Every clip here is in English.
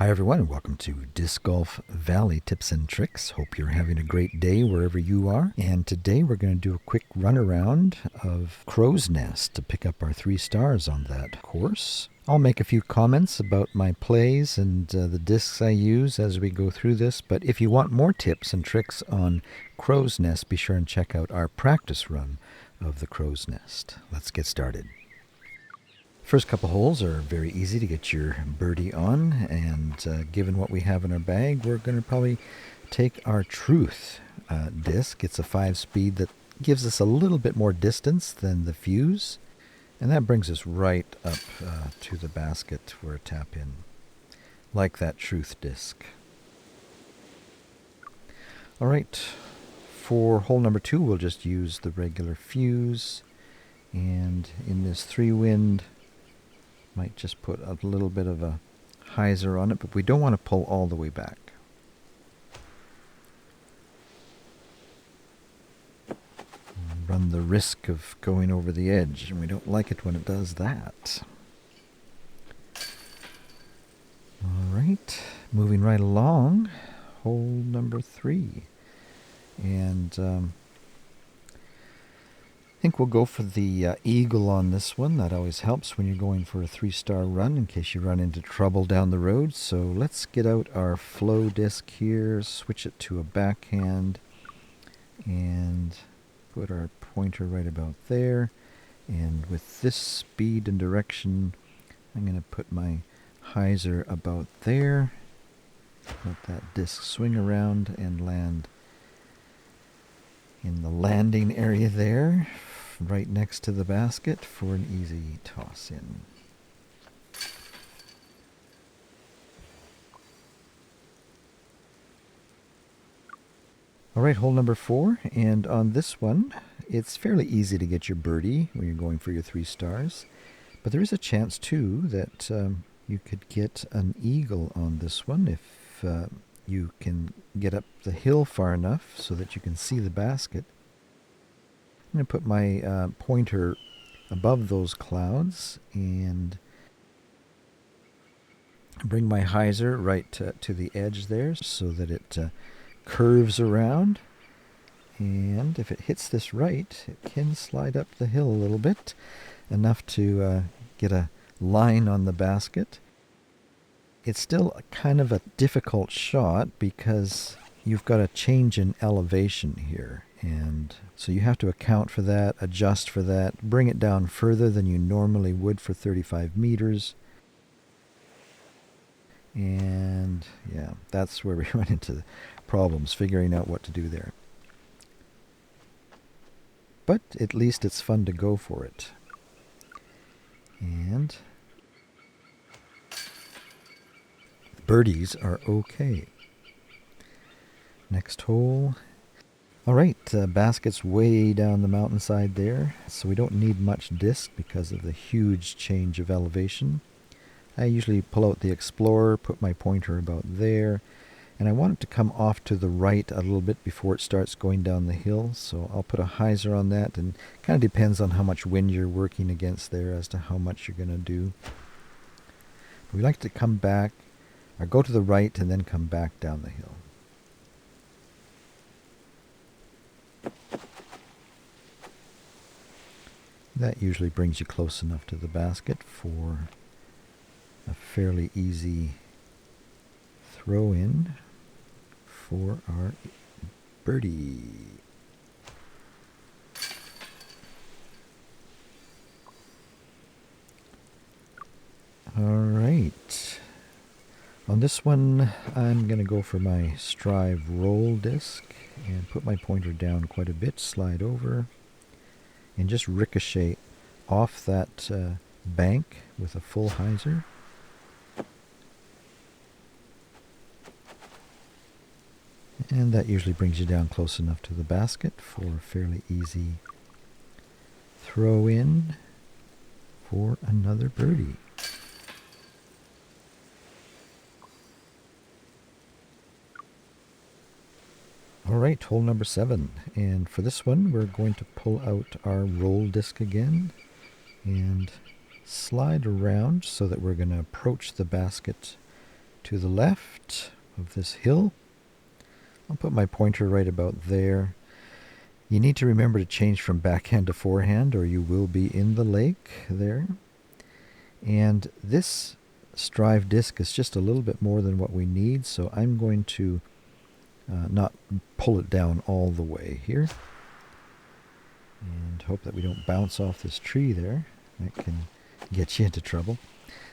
Hi everyone and welcome to Disc Golf Valley Tips and Tricks. Hope you're having a great day wherever you are. And today we're going to do a quick run around of Crow's Nest to pick up our 3 stars on that course. I'll make a few comments about my plays and the discs I use as we go through this, but if you want more tips and tricks on Crow's Nest, be sure and check out our practice run of the Crow's Nest. Let's get started. First couple holes are very easy to get your birdie on, and given what we have in our bag, we're going to probably take our Truth disc. It's a 5-speed that gives us a little bit more distance than the Fuse, and that brings us right up to the basket for a tap in, like that Truth disc. All right, for hole number 2, we'll just use the regular Fuse, and in this 3-wind, might just put a little bit of a hyzer on it, but we don't want to pull all the way back. Run the risk of going over the edge, and we don't like it when it does that. All right, moving right along, hole number 3. And I think we'll go for the eagle on this one. That always helps when you're going for a 3-star run in case you run into trouble down the road. So let's get out our flow disc here, switch it to a backhand, and put our pointer right about there. And with this speed and direction, I'm going to put my hyzer about there. Let that disc swing around and land in the landing area there, right next to the basket for an easy toss in. All right, hole number 4, and on this one, it's fairly easy to get your birdie when you're going for your 3 stars, but there is a chance too that you could get an eagle on this one if you can get up the hill far enough so that you can see the basket. I'm going to put my pointer above those clouds and bring my hyzer right to the edge there so that it curves around. And if it hits this right, it can slide up the hill a little bit, enough to get a line on the basket. It's still kind of a difficult shot because you've got a change in elevation here, and so you have to account for that, adjust for that, bring it down further than you normally would for 35 meters. And yeah, that's where we run into problems figuring out what to do there. But at least it's fun to go for it. And birdies are okay. Next hole. All right, basket's way down the mountainside there, so we don't need much disc because of the huge change of elevation. I usually pull out the Explorer, put my pointer about there, and I want it to come off to the right a little bit before it starts going down the hill, so I'll put a hyzer on that, and it kind of depends on how much wind you're working against there as to how much you're going to do. We like to come back, or go to the right and then come back down the hill. That usually brings you close enough to the basket for a fairly easy throw in for our birdie. All right. On this one, I'm going to go for my Strive roll disc and put my pointer down quite a bit, slide over, and just ricochet off that bank with a full hyzer. And that usually brings you down close enough to the basket for a fairly easy throw in for another birdie. All right, hole number 7. And for this one, we're going to pull out our roll disc again and slide around so that we're going to approach the basket to the left of this hill. I'll put my pointer right about there. You need to remember to change from backhand to forehand or you will be in the lake there. And this strive disc is just a little bit more than what we need, so I'm going to not pull it down all the way here. And hope that we don't bounce off this tree there. That can get you into trouble.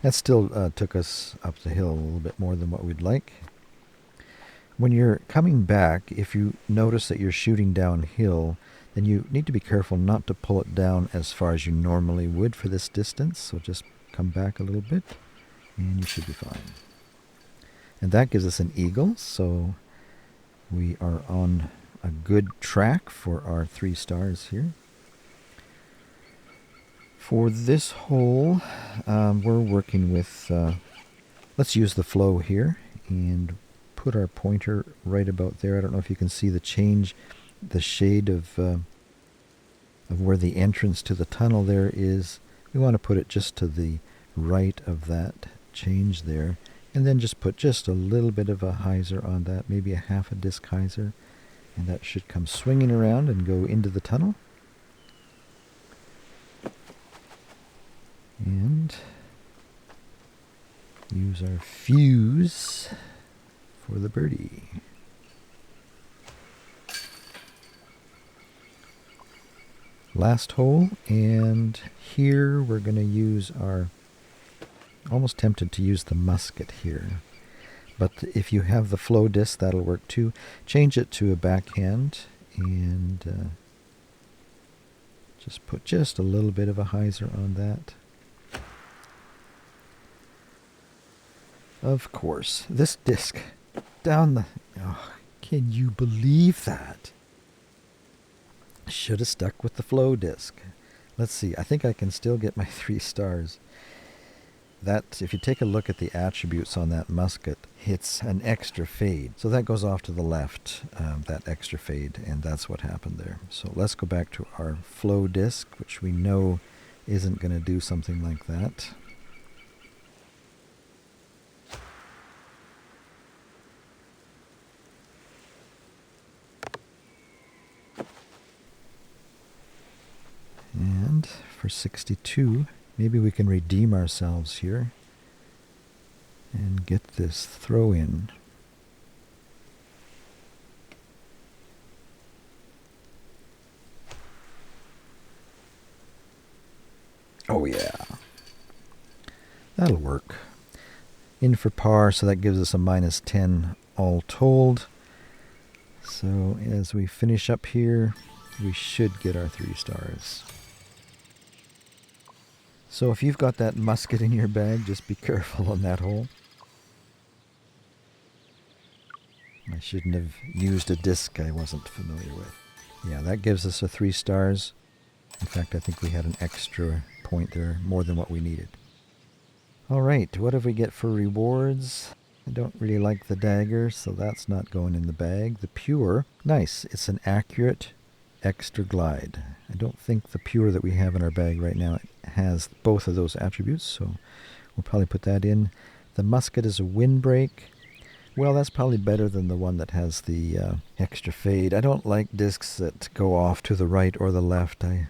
That still took us up the hill a little bit more than what we'd like. When you're coming back, if you notice that you're shooting downhill, then you need to be careful not to pull it down as far as you normally would for this distance. So just come back a little bit and you should be fine. And that gives us an eagle, so we are on a good track for our 3 stars here. For this hole, we're working with, let's use the flow here and put our pointer right about there. I don't know if you can see the change, the shade of where the entrance to the tunnel there is. We want to put it just to the right of that change there, and then just put just a little bit of a hyzer on that, maybe a half a disc hyzer, and that should come swinging around and go into the tunnel. And use our fuse for the birdie. Last hole, and here we're going to use our, almost tempted to use the musket here, but if you have the flow disc that'll work too. Change it to a backhand and just put just a little bit of a hyzer on that. Of course, this disc down the... Oh, can you believe that? Should have stuck with the flow disc. Let's see, I think I can still get my 3 stars. That, if you take a look at the attributes on that musket, it's an extra fade. So that goes off to the left, that extra fade, and that's what happened there. So let's go back to our flow disc, which we know isn't going to do something like that. And for 62, maybe we can redeem ourselves here and get this throw in. Oh yeah, that'll work. In for par, so that gives us a -10 all told. So as we finish up here, we should get our 3 stars. So if you've got that musket in your bag, just be careful on that hole. I shouldn't have used a disc I wasn't familiar with. Yeah, that gives us a 3 stars. In fact, I think we had an extra point there, more than what we needed. All right, what do we get for rewards? I don't really like the dagger, so that's not going in the bag. The pure, nice. It's an accurate extra glide. I don't think the pure that we have in our bag right now has both of those attributes, so we'll probably put that in. The musket is a windbreak. Well, that's probably better than the one that has the extra fade. I don't like discs that go off to the right or the left. I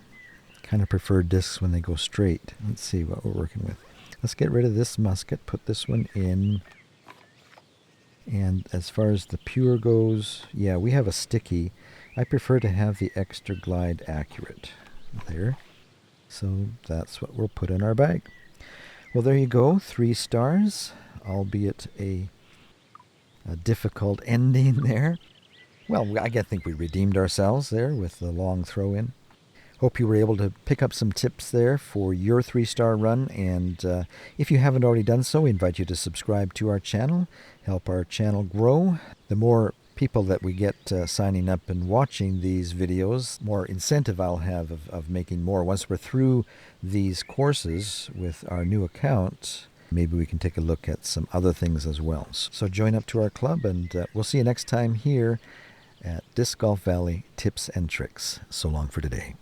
kind of prefer discs when they go straight. Let's see what we're working with. Let's get rid of this musket, put this one in. And as far as the pure goes, yeah, we have a sticky. I prefer to have the extra glide accurate there. So that's what we'll put in our bag. Well, there you go, 3 stars, albeit a difficult ending there. Well, I think we redeemed ourselves there with the long throw-in. Hope you were able to pick up some tips there for your 3-star run, and if you haven't already done so, we invite you to subscribe to our channel, help our channel grow. The more people that we get signing up and watching these videos, more incentive I'll have of making more. Once we're through these courses with our new account, maybe we can take a look at some other things as well. So join up to our club, and we'll see you next time here at Disc Golf Valley Tips and Tricks. So long for today.